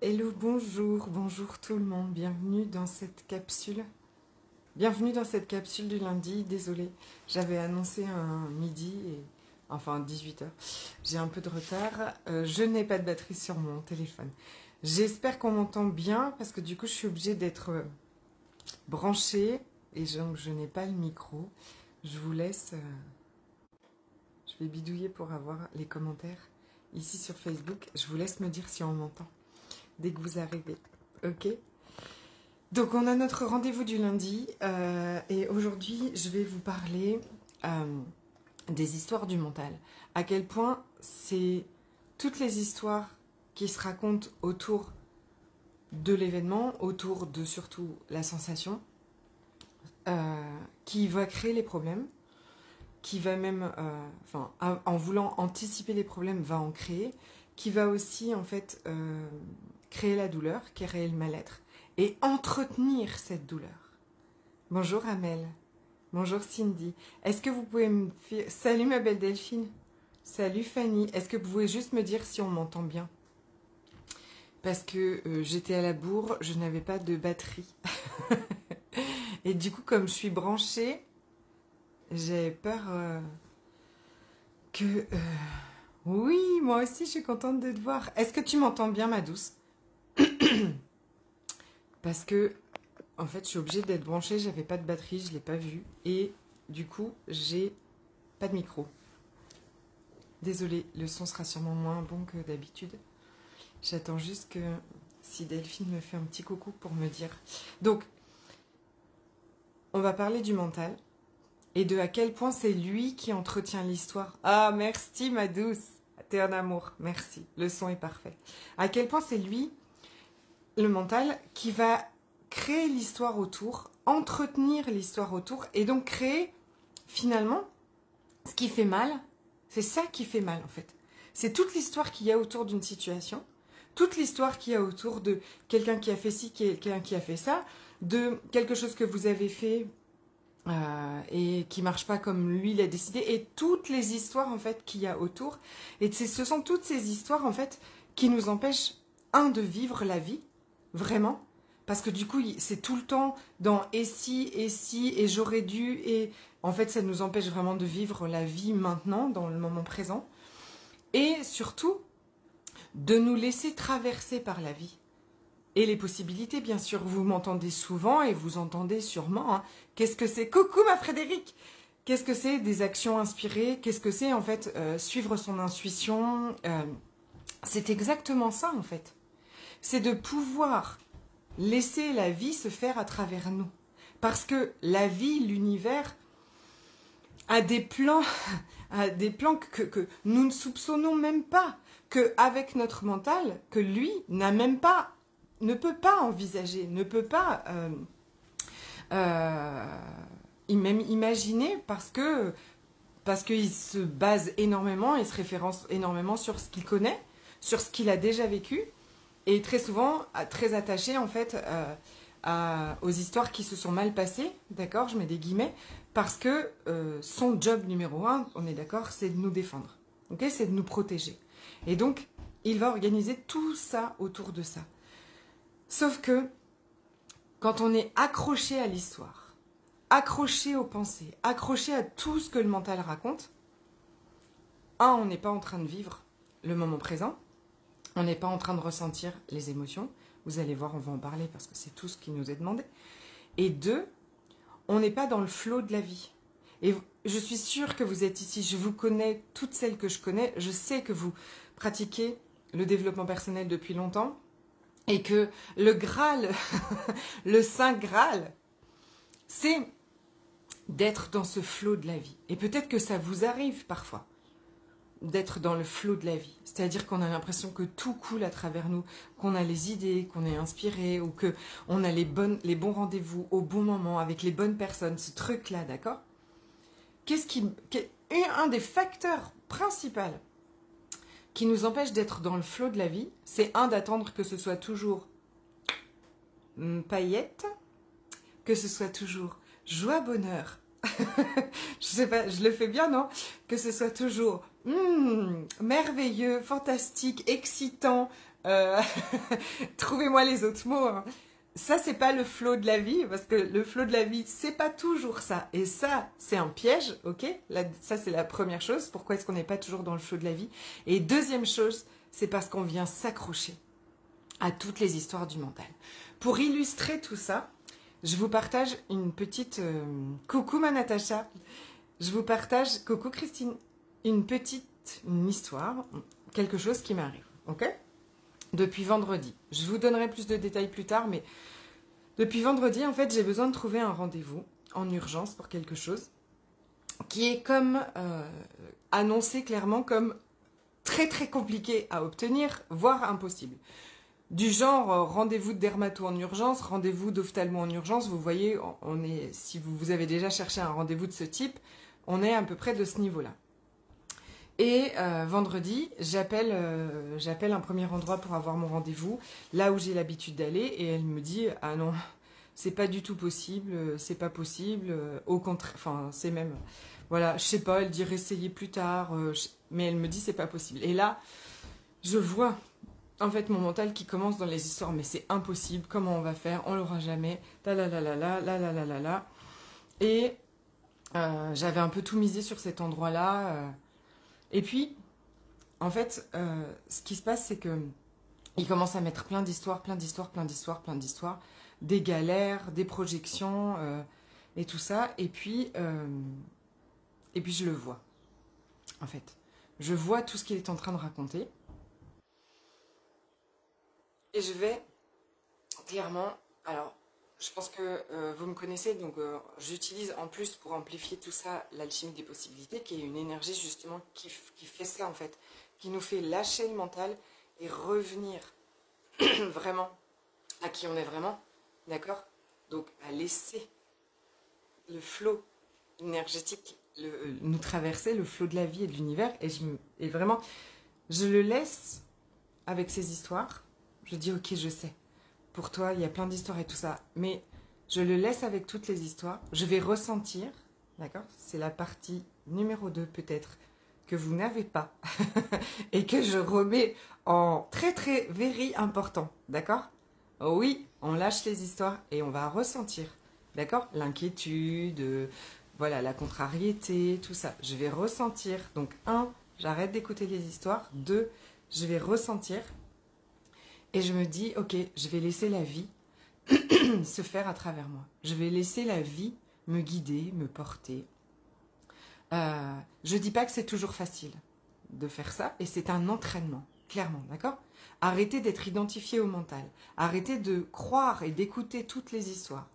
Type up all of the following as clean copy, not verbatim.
Hello, bonjour, bonjour tout le monde, bienvenue dans cette capsule. Bienvenue dans cette capsule du lundi, désolée, j'avais annoncé un midi, enfin 18 h. J'ai un peu de retard, je n'ai pas de batterie sur mon téléphone. J'espère qu'on m'entend bien parce que du coup je suis obligée d'être branchée et donc je n'ai pas le micro. Je vous laisse, je vais bidouiller pour avoir les commentaires ici sur Facebook. Je vous laisse me dire si on m'entend dès que vous arrivez, ok? Donc on a notre rendez-vous du lundi et aujourd'hui je vais vous parler des histoires du mental. À quel point c'est toutes les histoires qui se racontent autour de l'événement, autour de surtout la sensation, qui va créer les problèmes, qui va même, en voulant anticiper les problèmes, va en créer, qui va aussi en fait créer la douleur, créer le mal-être et entretenir cette douleur. Bonjour Amel, bonjour Cindy. Est-ce que vous pouvez me faire... Salut ma belle Delphine, salut Fanny. Est-ce que vous pouvez juste me dire si on m'entend bien? Parce que j'étais à la bourre, je n'avais pas de batterie. Et du coup, comme je suis branchée, j'ai peur que... Oui, moi aussi, je suis contente de te voir. Est-ce que tu m'entends bien, ma douce? Parce que, en fait, je suis obligée d'être branchée, j'avais pas de batterie, je l'ai pas vu. Et du coup, j'ai pas de micro. Désolée, le son sera sûrement moins bon que d'habitude. J'attends juste que si Delphine me fait un petit coucou pour me dire. Donc, on va parler du mental et de à quel point c'est lui qui entretient l'histoire. Ah, merci ma douce, t'es un amour, merci, le son est parfait. À quel point c'est lui, le mental, qui va créer l'histoire autour, entretenir l'histoire autour et donc créer finalement ce qui fait mal. C'est ça qui fait mal en fait. C'est toute l'histoire qu'il y a autour d'une situation, toute l'histoire qu'il y a autour de quelqu'un qui a fait ci, quelqu'un qui a fait ça, de quelque chose que vous avez fait et qui marche pas comme lui l'a décidé, et toutes les histoires en fait qu'il y a autour. Et ce sont toutes ces histoires en fait qui nous empêchent, de vivre la vie, vraiment, parce que du coup c'est tout le temps dans et si, et j'aurais dû, et en fait ça nous empêche vraiment de vivre la vie maintenant, dans le moment présent, et surtout de nous laisser traverser par la vie. Et les possibilités, bien sûr, vous m'entendez souvent et vous entendez sûrement. Hein. Qu'est-ce que c'est? Coucou ma Frédéric! Qu'est-ce que c'est des actions inspirées? Qu'est-ce que c'est en fait suivre son intuition? C'est exactement ça en fait. C'est de pouvoir laisser la vie se faire à travers nous. Parce que la vie, l'univers, a des plans, que nous ne soupçonnons même pas. Qu'avec notre mental, que lui n'a même pas, ne peut pas envisager, ne peut pas même imaginer, parce qu'il se base énormément, il se référence énormément sur ce qu'il connaît, sur ce qu'il a déjà vécu, et très souvent très attaché en fait aux histoires qui se sont mal passées, d'accord, je mets des guillemets, parce que son job numéro 1, on est d'accord, c'est de nous défendre, ok, c'est de nous protéger. Et donc, il va organiser tout ça autour de ça. Sauf que, quand on est accroché à l'histoire, accroché aux pensées, accroché à tout ce que le mental raconte, on n'est pas en train de vivre le moment présent, on n'est pas en train de ressentir les émotions, vous allez voir, on va en parler parce que c'est tout ce qui nous est demandé, et 2, on n'est pas dans le flot de la vie. Et je suis sûre que vous êtes ici, je vous connais, toutes celles que je connais, je sais que vous pratiquez le développement personnel depuis longtemps et que le Graal, le Saint Graal, c'est d'être dans ce flot de la vie. Et peut-être que ça vous arrive parfois d'être dans le flot de la vie. C'est-à-dire qu'on a l'impression que tout coule à travers nous, qu'on a les idées, qu'on est inspiré ou qu'on a les bons rendez-vous au bon moment avec les bonnes personnes, ce truc-là, d'accord? Un des facteurs principaux qui nous empêche d'être dans le flot de la vie, c'est d'attendre que ce soit toujours paillettes, que ce soit toujours joie, bonheur. Je sais pas, je le fais bien, non? Que ce soit toujours Merveilleux, fantastique, excitant. Trouvez-moi les autres mots, hein. Ça, c'est pas le flow de la vie, parce que le flow de la vie, c'est pas toujours ça. Et ça, c'est un piège, ok? Là, ça, c'est la première chose. Pourquoi est-ce qu'on n'est pas toujours dans le flow de la vie? Et deuxième chose, c'est parce qu'on vient s'accrocher à toutes les histoires du mental. Pour illustrer tout ça, je vous partage une petite... coucou ma Natacha. Je vous partage, coucou Christine, une histoire, quelque chose qui m'arrive, ok? Depuis vendredi. Je vous donnerai plus de détails plus tard, mais depuis vendredi, en fait, j'ai besoin de trouver un rendez-vous en urgence pour quelque chose qui est comme annoncé clairement comme très très compliqué à obtenir, voire impossible. Du genre rendez-vous de dermato en urgence, rendez-vous d'ophtalmo en urgence, vous voyez, on est, si vous avez déjà cherché un rendez-vous de ce type, on est à peu près de ce niveau-là. Et vendredi, j'appelle un premier endroit pour avoir mon rendez-vous, là où j'ai l'habitude d'aller, et elle me dit « Ah non, c'est pas du tout possible, c'est pas possible, au contraire, enfin c'est même, voilà, je sais pas, elle dit réessayer plus tard, mais elle me dit c'est pas possible. » Et là, je vois en fait mon mental qui commence dans les histoires, mais c'est impossible, comment on va faire, on l'aura jamais, la la la la la la la la la la. Et j'avais un peu tout misé sur cet endroit-là. Et puis, en fait, ce qui se passe, c'est que il commence à mettre plein d'histoires, des galères, des projections et tout ça. Et puis je le vois, en fait. Je vois tout ce qu'il est en train de raconter. Et je vais clairement... Alors, je pense que vous me connaissez, donc j'utilise en plus pour amplifier tout ça l'alchimie des possibilités, qui est une énergie justement qui fait ça en fait, qui nous fait lâcher le mental et revenir vraiment à qui on est vraiment, d'accord? Donc à laisser le flot énergétique nous traverser, le flot de la vie et de l'univers, et vraiment, je le laisse avec ces histoires, je dis ok, je sais. Pour toi, il y a plein d'histoires et tout ça. Mais je le laisse avec toutes les histoires. Je vais ressentir, d'accord? C'est la partie numéro 2 peut-être, que vous n'avez pas. Et que je remets en très très very important, d'accord? Oui, on lâche les histoires et on va ressentir, d'accord? L'inquiétude, voilà, la contrariété, tout ça. Je vais ressentir. Donc 1, j'arrête d'écouter les histoires. 2, je vais ressentir. Et je me dis, ok, je vais laisser la vie se faire à travers moi. Je vais laisser la vie me guider, me porter. Je ne dis pas que c'est toujours facile de faire ça, et c'est un entraînement, clairement, d'accord? Arrêtez d'être identifié au mental. Arrêtez de croire et d'écouter toutes les histoires.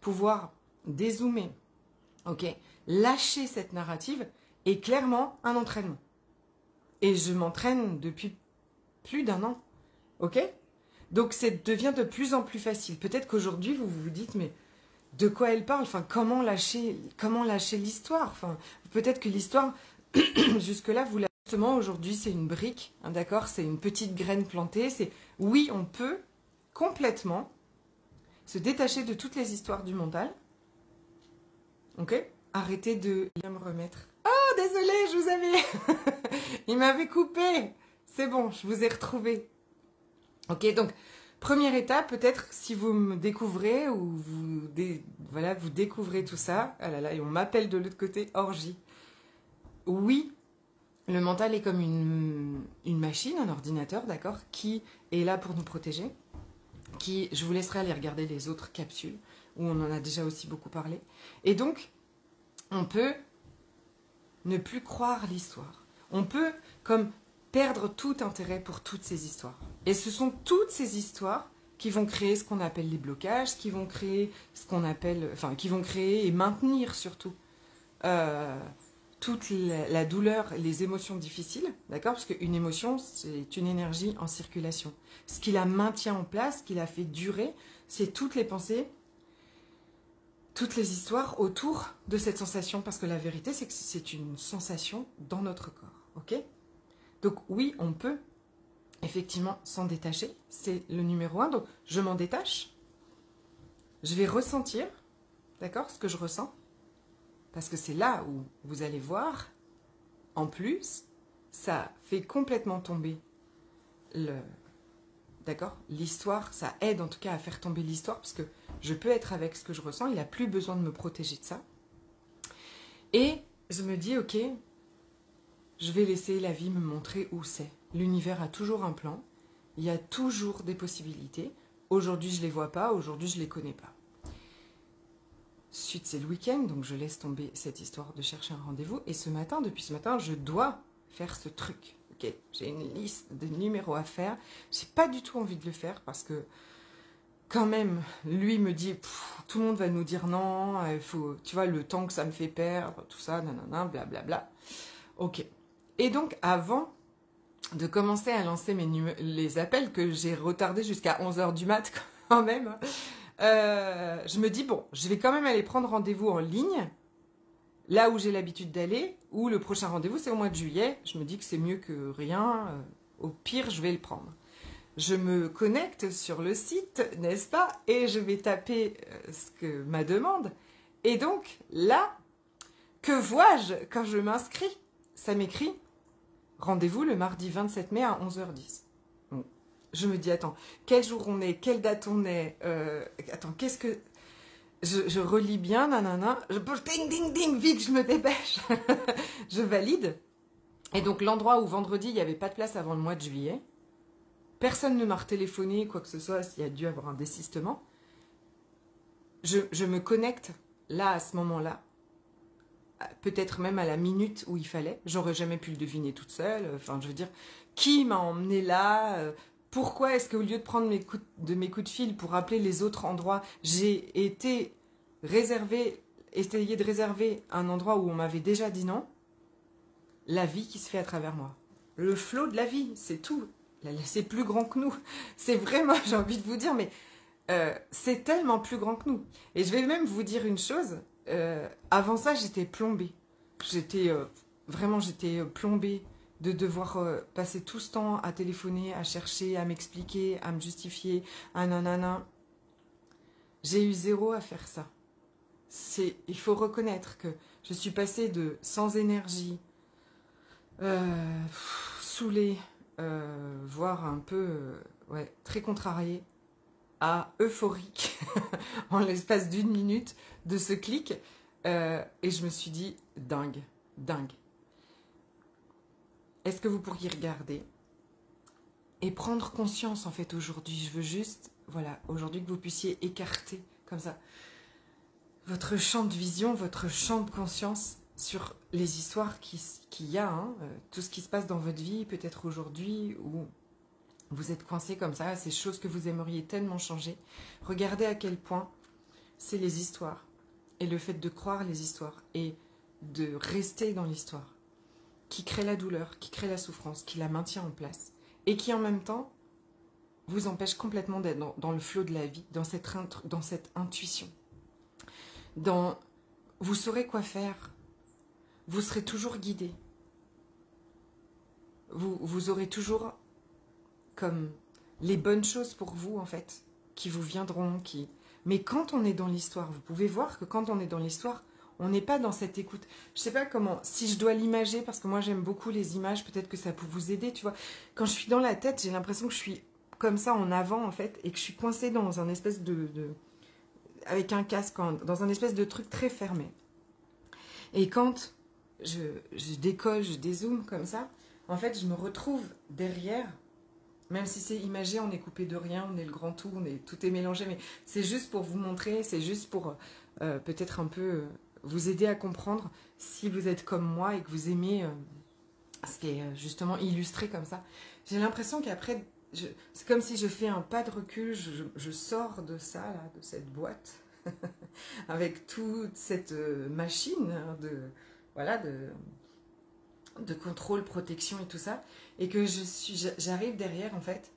Pouvoir dézoomer, ok? Lâcher cette narrative est clairement un entraînement. Et je m'entraîne depuis plus d'1 an. Ok? Donc ça devient de plus en plus facile. Peut-être qu'aujourd'hui, vous vous dites, mais de quoi elle parle? Enfin, comment lâcher l'histoire? Enfin, peut-être que l'histoire, jusque-là, vous l'avez. Justement, aujourd'hui, c'est une brique, hein, d'accord? C'est une petite graine plantée. Oui, on peut complètement se détacher de toutes les histoires du mental. Ok? Arrêtez de me remettre. Oh, désolé, je vous avais... Il m'avait coupé. C'est bon, je vous ai retrouvé. Ok, donc, première étape, peut-être si vous me découvrez ou vous découvrez tout ça. Ah là là, et on m'appelle de l'autre côté, orgie. Oui, le mental est comme une machine, un ordinateur, d'accord, qui est là pour nous protéger. Je vous laisserai aller regarder les autres capsules, où on en a déjà aussi beaucoup parlé. Et donc, on peut ne plus croire l'histoire. On peut, comme... perdre tout intérêt pour toutes ces histoires. Et ce sont toutes ces histoires qui vont créer ce qu'on appelle les blocages, qui vont créer qui vont créer et maintenir surtout toute la douleur, les émotions difficiles, d'accord? Parce qu'une émotion, c'est une énergie en circulation. Ce qui la maintient en place, ce qui la fait durer, c'est toutes les pensées, toutes les histoires autour de cette sensation. Parce que la vérité, c'est que c'est une sensation dans notre corps, ok? Donc oui, on peut effectivement s'en détacher, c'est le numéro 1. Donc je m'en détache, je vais ressentir, d'accord, ce que je ressens, parce que c'est là où vous allez voir, en plus, ça fait complètement tomber d'accord, l'histoire, ça aide en tout cas à faire tomber l'histoire, parce que je peux être avec ce que je ressens, il n'a plus besoin de me protéger de ça. Et je me dis, ok, je vais laisser la vie me montrer où c'est. L'univers a toujours un plan, il y a toujours des possibilités. Aujourd'hui, je ne les vois pas, aujourd'hui, je ne les connais pas. Suite, c'est le week-end, donc je laisse tomber cette histoire de chercher un rendez-vous. Et ce matin, depuis ce matin, je dois faire ce truc. Ok, j'ai une liste de numéros à faire. J'ai pas du tout envie de le faire parce que, quand même, lui me dit, tout le monde va nous dire non, il faut, tu vois, le temps que ça me fait perdre, tout ça, nanana, blablabla. Ok. Et donc, avant de commencer à lancer les appels que j'ai retardés jusqu'à 11h du mat, quand même, je me dis, bon, je vais quand même aller prendre rendez-vous en ligne, là où j'ai l'habitude d'aller, où le prochain rendez-vous, c'est au mois de juillet. Je me dis que c'est mieux que rien. Au pire, je vais le prendre. Je me connecte sur le site, n'est-ce pas? Et je vais taper ce que ma demande. Et donc, là, que vois-je quand je m'inscris? Ça m'écrit « Rendez-vous le mardi 27 mai à 11h10 ». Je me dis, attends, quel jour on est? Quelle date on est? Attends, qu'est-ce que... Je relis bien, nanana, ding, ding, ding, vite, je me dépêche. Je valide. Et donc, l'endroit où vendredi, il n'y avait pas de place avant le mois de juillet, personne ne m'a retéléphoné, quoi que ce soit, s'il y a dû avoir un désistement. Je me connecte, là, à ce moment-là, peut-être même à la minute où il fallait. J'aurais jamais pu le deviner toute seule. Enfin, je veux dire, qui m'a emmené là? Pourquoi est-ce qu'au lieu de prendre mes coups de fil pour appeler les autres endroits, j'ai essayé de réserver un endroit où on m'avait déjà dit non? La vie qui se fait à travers moi. Le flot de la vie, c'est tout. C'est plus grand que nous. C'est vraiment, j'ai envie de vous dire, mais c'est tellement plus grand que nous. Et je vais même vous dire une chose. Avant ça, j'étais plombée. J'étais plombée de devoir passer tout ce temps à téléphoner, à chercher, à m'expliquer, à me justifier, à nanana. J'ai eu zéro à faire ça. Il faut reconnaître que je suis passée de sans énergie, saoulée, voire un peu très contrariée, à euphorique en l'espace d'1 minute de ce clic. Et je me suis dit, dingue, dingue. Est-ce que vous pourriez regarder et prendre conscience en fait aujourd'hui? Je veux juste, voilà, aujourd'hui que vous puissiez écarter comme ça votre champ de vision, votre champ de conscience sur les histoires qu'il y a, hein, tout ce qui se passe dans votre vie, peut-être aujourd'hui, où vous êtes coincé comme ça, ces choses que vous aimeriez tellement changer. Regardez à quel point c'est les histoires et le fait de croire les histoires et de rester dans l'histoire qui crée la douleur, qui crée la souffrance, qui la maintient en place et qui en même temps vous empêche complètement d'être dans le flot de la vie, dans cette intuition. Vous saurez quoi faire, vous serez toujours guidé, vous aurez toujours comme les bonnes choses pour vous en fait, qui vous viendront, Mais quand on est dans l'histoire, vous pouvez voir que quand on est dans l'histoire, on n'est pas dans cette écoute. Je sais pas comment, si je dois l'imager, parce que moi j'aime beaucoup les images, peut-être que ça peut vous aider, tu vois. Quand je suis dans la tête, j'ai l'impression que je suis comme ça en avant en fait, et que je suis coincée dans un espèce avec un casque, dans un espèce de truc très fermé. Et quand je décolle, je dézoome comme ça, en fait je me retrouve derrière. Même si c'est imagé, on est coupé de rien, on est le grand tout, tout est mélangé, mais c'est juste pour vous montrer, c'est juste pour peut-être un peu vous aider à comprendre si vous êtes comme moi et que vous aimez ce qui est justement illustré comme ça. J'ai l'impression qu'après, c'est comme si je fais un pas de recul, je sors de ça, là, de cette boîte, avec toute cette machine de contrôle, protection et tout ça, et que j'arrive derrière en fait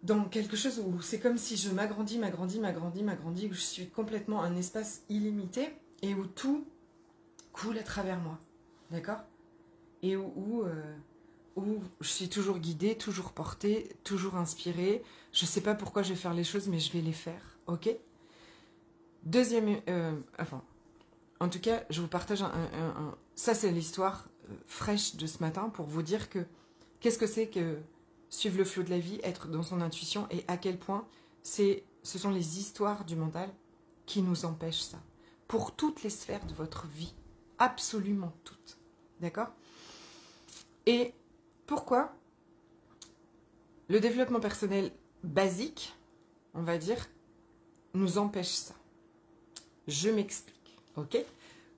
dans quelque chose où c'est comme si je m'agrandis, où je suis complètement un espace illimité et où tout coule à travers moi, d'accord? Et où je suis toujours guidée, toujours portée, toujours inspirée. Je sais pas pourquoi je vais faire les choses, mais je vais les faire, ok? En tout cas, je vous partage ça c'est l'histoire fraîche de ce matin pour vous dire que qu'est-ce que c'est que suivre le flot de la vie, être dans son intuition, et à quel point ce sont les histoires du mental qui nous empêchent ça. Pour toutes les sphères de votre vie, absolument toutes. D'accord? Et pourquoi le développement personnel basique, on va dire, nous empêche ça? Je m'explique, ok?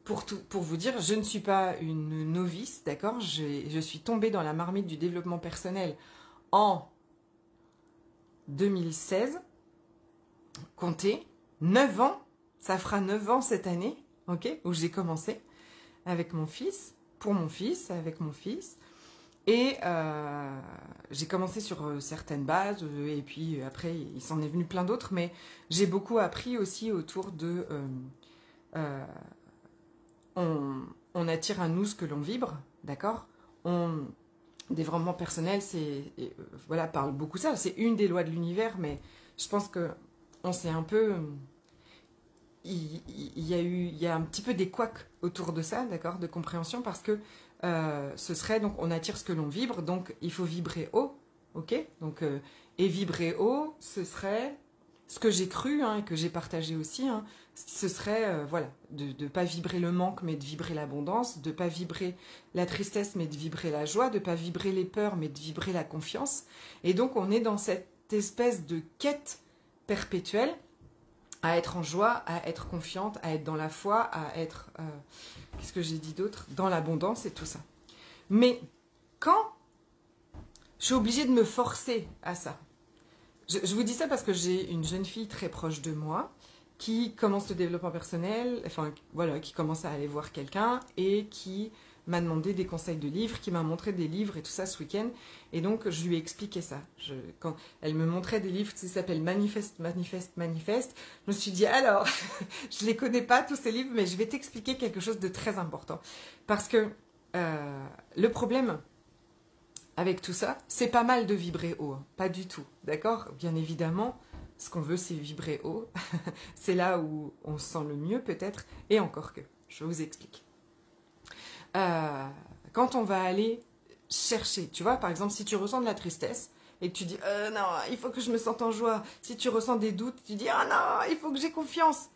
Pour vous dire, je ne suis pas une novice, d'accord? Je suis tombée dans la marmite du développement personnel en 2016. Comptez, 9 ans, ça fera 9 ans cette année, ok? Où j'ai commencé avec mon fils, pour mon fils, avec mon fils. Et j'ai commencé sur certaines bases, et puis après, il s'en est venu plein d'autres, mais j'ai beaucoup appris aussi autour de... on attire à nous ce que l'on vibre, d'accord? Développement personnel, voilà, parle beaucoup ça, c'est une des lois de l'univers, mais je pense que on s'est un peu... Il y a un petit peu des couacs autour de ça, d'accord, de compréhension, parce que ce serait, donc, on attire ce que l'on vibre, donc il faut vibrer haut, ok? Donc, et vibrer haut, ce serait ce que j'ai cru, hein, et que j'ai partagé aussi, hein, ce serait, voilà, de ne pas vibrer le manque, mais de vibrer l'abondance, de ne pas vibrer la tristesse, mais de vibrer la joie, de ne pas vibrer les peurs, mais de vibrer la confiance. Et donc, on est dans cette espèce de quête perpétuelle à être en joie, à être confiante, à être dans la foi, à être, qu'est-ce que j'ai dit d'autre? Dans l'abondance et tout ça. Mais quand je suis obligée de me forcer à ça, je vous dis ça parce que j'ai une jeune fille très proche de moi qui commence le développement personnel, enfin voilà, qui commence à aller voir quelqu'un et qui m'a demandé des conseils de livres, qui m'a montré des livres et tout ça ce week-end. Et donc, je lui ai expliqué ça. Quand elle me montrait des livres qui s'appellent Manifeste, Manifeste, Manifeste, je me suis dit, alors, je ne les connais pas tous ces livres, mais je vais t'expliquer quelque chose de très important. Parce que le problème avec tout ça, c'est pas mal de vibrer haut, hein, pas du tout, d'accord? Bien évidemment, ce qu'on veut, c'est vibrer haut. C'est là où on se sent le mieux, peut-être, et encore que, je vous explique. Quand on va aller chercher, tu vois, par exemple, si tu ressens de la tristesse et que tu dis non, il faut que je me sente en joie. Si tu ressens des doutes, tu dis non, il faut que j'ai confiance.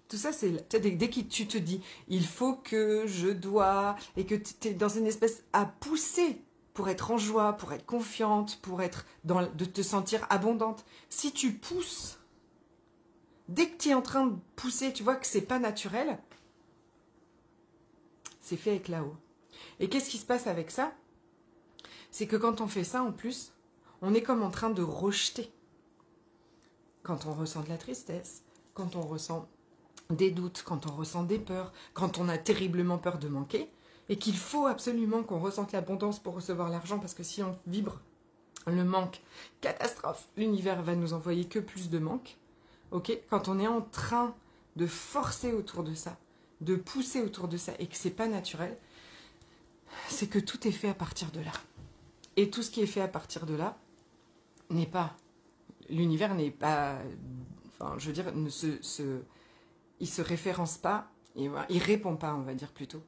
Tout ça, c'est dès que tu te dis il faut que je dois, et que tu es dans une espèce à pousser pour être en joie, pour être confiante, pour être de te sentir abondante. Si tu pousses, dès que tu es en train de pousser, tu vois que c'est pas naturel. C'est fait avec là-haut. Et qu'est-ce qui se passe avec ça? C'est que quand on fait ça, en plus, on est comme en train de rejeter. Quand on ressent de la tristesse, quand on ressent des doutes, quand on ressent des peurs, quand on a terriblement peur de manquer, et qu'il faut absolument qu'on ressente l'abondance pour recevoir l'argent, parce que si on vibre le manque, catastrophe, l'univers va nous envoyer que plus de manque. Ok? Quand on est en train de forcer autour de ça, de pousser autour de ça et que c'est pas naturel, c'est que tout est fait à partir de là. Et tout ce qui est fait à partir de là n'est pas... L'univers n'est pas... Enfin, je veux dire, il se référence pas, il répond pas, on va dire plutôt,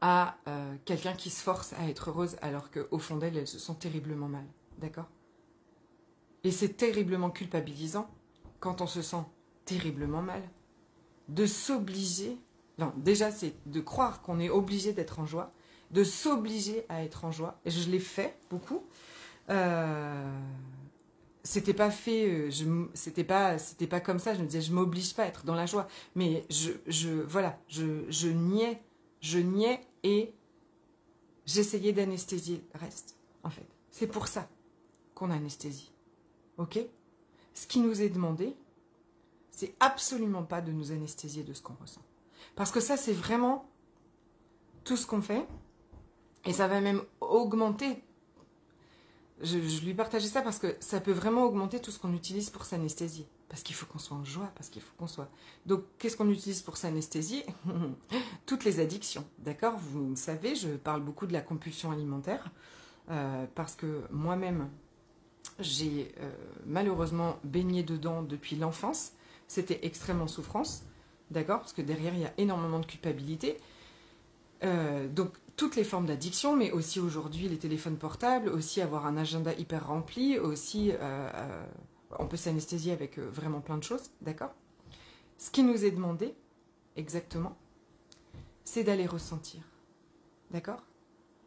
à quelqu'un qui se force à être heureuse alors qu'au fond d'elle, elle se sent terriblement mal. D'accord? Et c'est terriblement culpabilisant quand on se sent terriblement mal, de s'obliger, non, déjà c'est de croire qu'on est obligé d'être en joie, de s'obliger à être en joie, et je l'ai fait beaucoup, c'était pas fait, c'était pas comme ça, je me disais je m'oblige pas à être dans la joie, mais je niais et j'essayais d'anesthésier le reste, en fait. C'est pour ça qu'on anesthésie, ok? Ce qui nous est demandé, c'est absolument pas de nous anesthésier de ce qu'on ressent. Parce que ça, c'est vraiment tout ce qu'on fait. Et ça va même augmenter. Je lui partageais ça parce que ça peut vraiment augmenter tout ce qu'on utilise pour s'anesthésier. Parce qu'il faut qu'on soit en joie, parce qu'il faut qu'on soit... Donc, qu'est-ce qu'on utilise pour s'anesthésier? Toutes les addictions, d'accord? Vous savez, je parle beaucoup de la compulsion alimentaire. Parce que moi-même, j'ai malheureusement baigné dedans depuis l'enfance. C'était extrêmement souffrance, d'accord? Parce que derrière, il y a énormément de culpabilité. Donc, toutes les formes d'addiction, mais aussi aujourd'hui les téléphones portables, aussi avoir un agenda hyper rempli, aussi on peut s'anesthésier avec vraiment plein de choses, d'accord? Ce qui nous est demandé, exactement, c'est d'aller ressentir, d'accord?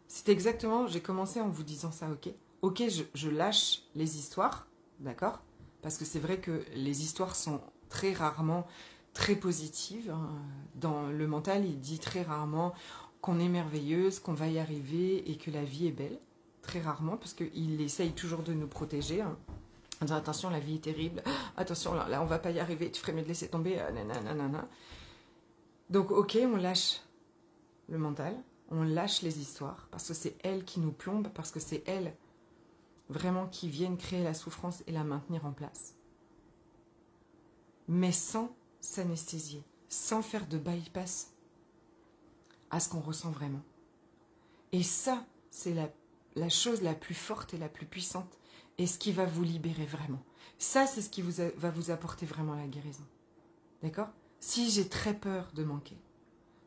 C'est exactement, j'ai commencé en vous disant ça, ok? Ok, je lâche les histoires, d'accord? Parce que c'est vrai que les histoires sont très rarement très positives. Hein. Dans le mental, il dit très rarement qu'on est merveilleuse, qu'on va y arriver et que la vie est belle. Très rarement, parce qu'il essaye toujours de nous protéger. Hein. En disant attention, la vie est terrible. Attention, là on va pas y arriver. Tu ferais mieux de laisser tomber. Nanana. Donc ok, on lâche le mental. On lâche les histoires. Parce que c'est elles qui nous plombent. Parce que c'est elles vraiment qui viennent créer la souffrance et la maintenir en place. Mais sans s'anesthésier. Sans faire de bypass à ce qu'on ressent vraiment. Et ça, c'est la chose la plus forte et la plus puissante, et ce qui va vous libérer vraiment. Ça, c'est ce qui va vous apporter vraiment la guérison. D'accord? Si j'ai très peur de manquer,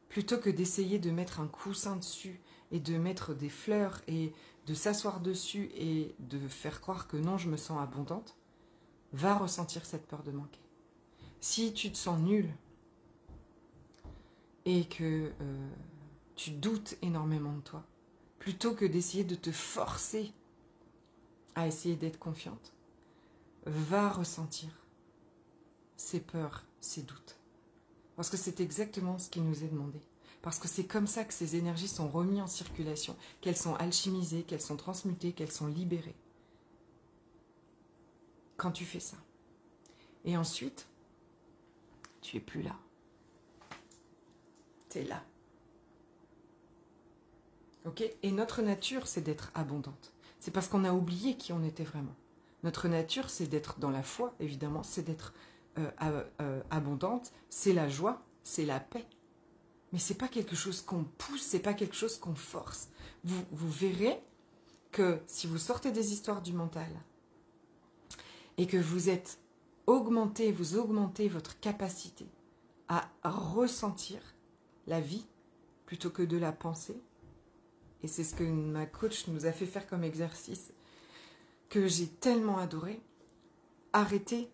plutôt que d'essayer de mettre un coussin dessus, et de mettre des fleurs, et de s'asseoir dessus, et de faire croire que non, je me sens abondante, va ressentir cette peur de manquer. Si tu te sens nul, et que tu doutes énormément de toi, plutôt que d'essayer de te forcer à essayer d'être confiante, va ressentir ces peurs, ces doutes. Parce que c'est exactement ce qui nous est demandé. Parce que c'est comme ça que ces énergies sont remises en circulation, qu'elles sont alchimisées, qu'elles sont transmutées, qu'elles sont libérées. Quand tu fais ça. Et ensuite, tu es plus là. Tu es là. Ok? Et notre nature, c'est d'être abondante. C'est parce qu'on a oublié qui on était vraiment. Notre nature, c'est d'être dans la foi, évidemment, c'est d'être abondante, c'est la joie, c'est la paix. Mais c'est pas quelque chose qu'on pousse, c'est pas quelque chose qu'on force. Vous verrez que si vous sortez des histoires du mental et que vous êtes augmenté, vous augmentez votre capacité à ressentir la vie plutôt que de la penser. Et c'est ce que ma coach nous a fait faire comme exercice, que j'ai tellement adoré. Arrêter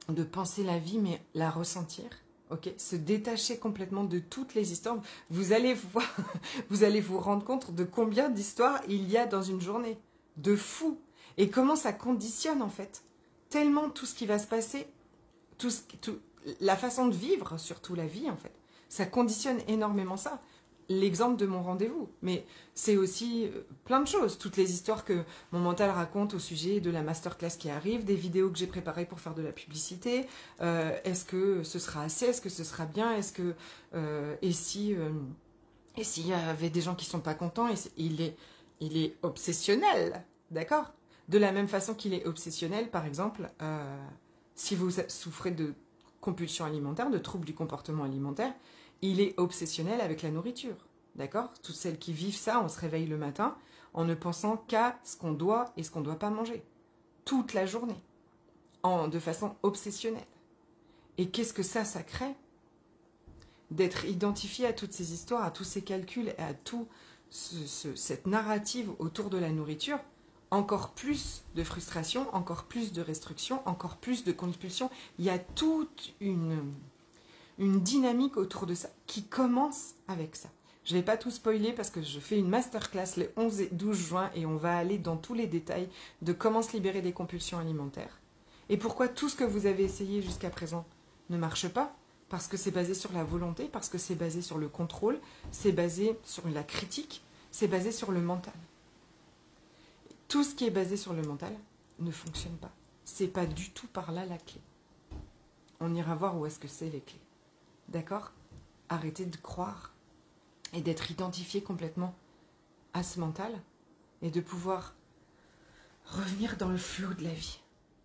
de penser la vie, mais la ressentir. Okay, se détacher complètement de toutes les histoires. Vous allez vous rendre compte de combien d'histoires il y a dans une journée. De fou. Et comment ça conditionne en fait. Tellement tout ce qui va se passer, la façon de vivre, surtout la vie en fait, ça conditionne énormément ça. L'exemple de mon rendez-vous, mais c'est aussi plein de choses, toutes les histoires que mon mental raconte au sujet de la masterclass qui arrive, des vidéos que j'ai préparées pour faire de la publicité, est-ce que ce sera assez, est-ce que ce sera bien, est-ce que et s'il y avait des gens qui sont pas contents, il est obsessionnel, d'accord? De la même façon qu'il est obsessionnel, par exemple, si vous souffrez de compulsion alimentaire, de troubles du comportement alimentaire, il est obsessionnel avec la nourriture, d'accord? Toutes celles qui vivent ça, on se réveille le matin en ne pensant qu'à ce qu'on doit et ce qu'on ne doit pas manger. Toute la journée, de façon obsessionnelle. Et qu'est-ce que ça crée? D'être identifié à toutes ces histoires, à tous ces calculs, et à tout cette narrative autour de la nourriture, encore plus de frustration, encore plus de restrictions, encore plus de compulsion. Il y a toute une dynamique autour de ça qui commence avec ça. Je ne vais pas tout spoiler parce que je fais une masterclass les 11 et 12 juin et on va aller dans tous les détails de comment se libérer des compulsions alimentaires. Et pourquoi tout ce que vous avez essayé jusqu'à présent ne marche pas? Parce que c'est basé sur la volonté, parce que c'est basé sur le contrôle, c'est basé sur la critique, c'est basé sur le mental. Tout ce qui est basé sur le mental ne fonctionne pas. C'est pas du tout par là la clé. On ira voir où est-ce que c'est les clés. D'accord? Arrêtez de croire et d'être identifié complètement à ce mental et de pouvoir revenir dans le flot de la vie,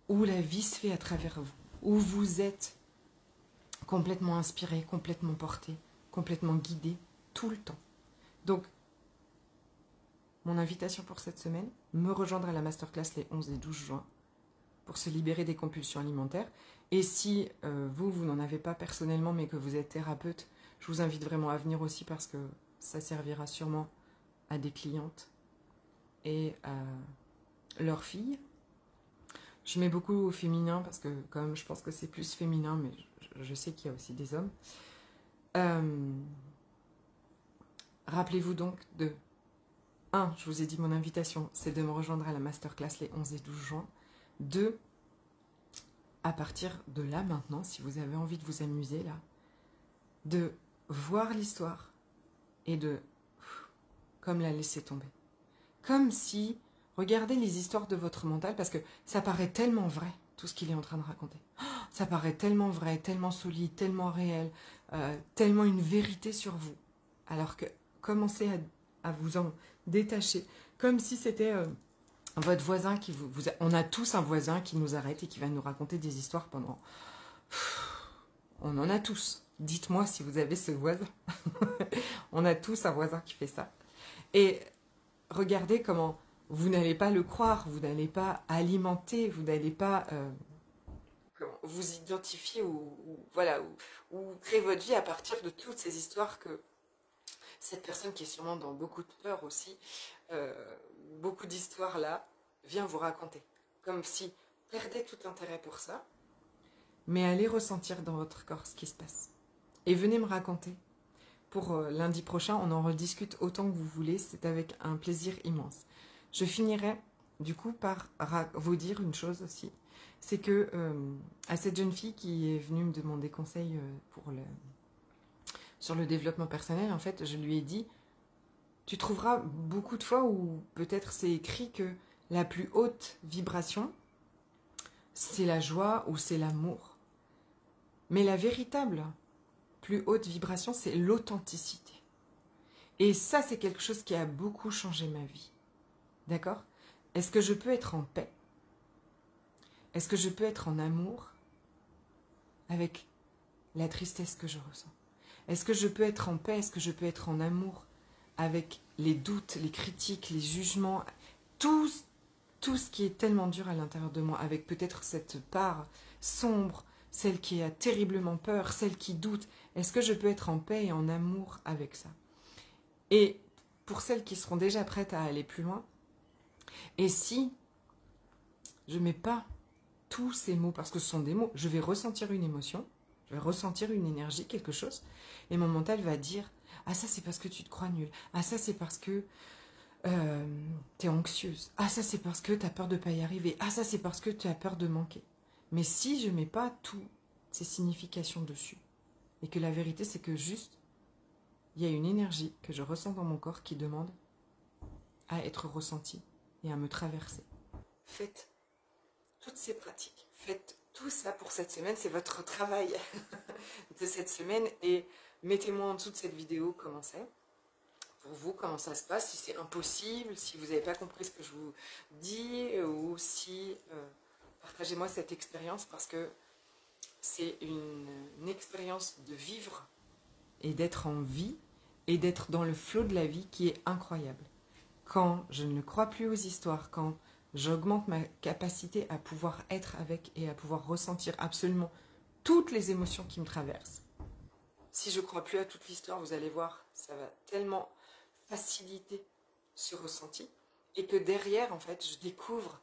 où la vie se fait à travers vous, où vous êtes complètement inspiré, complètement porté, complètement guidé tout le temps. Donc, mon invitation pour cette semaine, me rejoindre à la masterclass les 11 et 12 juin pour se libérer des compulsions alimentaires. Et si vous n'en avez pas personnellement, mais que vous êtes thérapeute, je vous invite vraiment à venir aussi parce que ça servira sûrement à des clientes et à leurs filles. Je mets beaucoup au féminin parce que comme je pense que c'est plus féminin, mais je sais qu'il y a aussi des hommes. Rappelez-vous donc de 1. Je vous ai dit mon invitation, c'est de me rejoindre à la masterclass les 11 et 12 juin. 2. À partir de là maintenant, si vous avez envie de vous amuser là, de voir l'histoire et de comme la laisser tomber. Comme si, regardez les histoires de votre mental, parce que ça paraît tellement vrai, tout ce qu'il est en train de raconter. Ça paraît tellement vrai, tellement solide, tellement réel, tellement une vérité sur vous. Alors que commencez à vous en détacher, comme si c'était votre voisin qui on a tous un voisin qui nous arrête et qui va nous raconter des histoires pendant... On en a tous. Dites-moi si vous avez ce voisin. On a tous un voisin qui fait ça. Et regardez comment vous n'allez pas le croire, vous n'allez pas alimenter, vous n'allez pas vous identifier voilà, ou créer votre vie à partir de toutes ces histoires que cette personne qui est sûrement dans beaucoup de peur aussi, beaucoup d'histoires là, vient vous raconter. Comme si perdez tout intérêt pour ça, mais allez ressentir dans votre corps ce qui se passe. Et venez me raconter. Pour lundi prochain, on en rediscute autant que vous voulez, c'est avec un plaisir immense. Je finirai du coup par vous dire une chose aussi, c'est que à cette jeune fille qui est venue me demander conseil sur le développement personnel, en fait, je lui ai dit, tu trouveras beaucoup de fois où peut-être c'est écrit que la plus haute vibration, c'est la joie ou c'est l'amour. Mais la véritable plus haute vibration, c'est l'authenticité. Et ça, c'est quelque chose qui a beaucoup changé ma vie. D'accord? Est-ce que je peux être en paix? Est-ce que je peux être en amour avec la tristesse que je ressens? Est-ce que je peux être en paix? Est-ce que je peux être en amour avec les doutes, les critiques, les jugements, tout ce qui est tellement dur à l'intérieur de moi, avec peut-être cette part sombre, celle qui a terriblement peur, celle qui doute? Est-ce que je peux être en paix et en amour avec ça? Et pour celles qui seront déjà prêtes à aller plus loin, et si je ne mets pas tous ces mots, parce que ce sont des mots, je vais ressentir une émotion, je vais ressentir une énergie, quelque chose, et mon mental va dire, ah ça c'est parce que tu te crois nul, ah ça c'est parce que tu es anxieuse, ah ça c'est parce que tu as peur de ne pas y arriver, ah ça c'est parce que tu as peur de manquer. Mais si je ne mets pas toutes ces significations dessus, et que la vérité c'est que juste, il y a une énergie que je ressens dans mon corps qui demande à être ressentie et à me traverser. Faites toutes ces pratiques, faites tout ça pour cette semaine, c'est votre travail de cette semaine, et mettez-moi en dessous de cette vidéo comment c'est, pour vous, comment ça se passe, si c'est impossible, si vous n'avez pas compris ce que je vous dis, ou si... partagez-moi cette expérience, parce que c'est une expérience de vivre et d'être en vie et d'être dans le flot de la vie qui est incroyable. Quand je ne crois plus aux histoires, quand j'augmente ma capacité à pouvoir être avec et à pouvoir ressentir absolument toutes les émotions qui me traversent. Si je ne crois plus à toute l'histoire, vous allez voir, ça va tellement faciliter ce ressenti, et que derrière, en fait, je découvre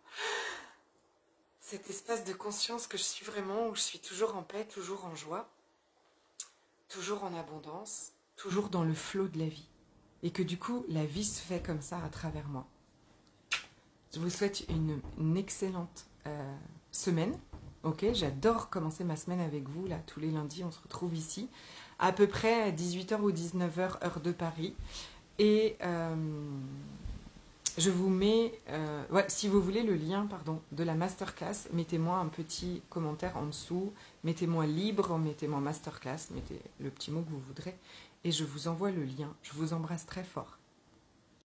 cet espace de conscience que je suis vraiment, où je suis toujours en paix, toujours en joie, toujours en abondance, toujours dans le flot de la vie. Et que du coup, la vie se fait comme ça à travers moi. Je vous souhaite une excellente semaine. Ok, j'adore commencer ma semaine avec vous. Là, tous les lundis, on se retrouve ici. À peu près à 18 h ou 19 h, heure de Paris. Et je vous mets... ouais, si vous voulez le lien de la masterclass, mettez-moi un petit commentaire en dessous. Mettez-moi libre, mettez-moi masterclass. Mettez le petit mot que vous voudrez. Et je vous envoie le lien. Je vous embrasse très fort.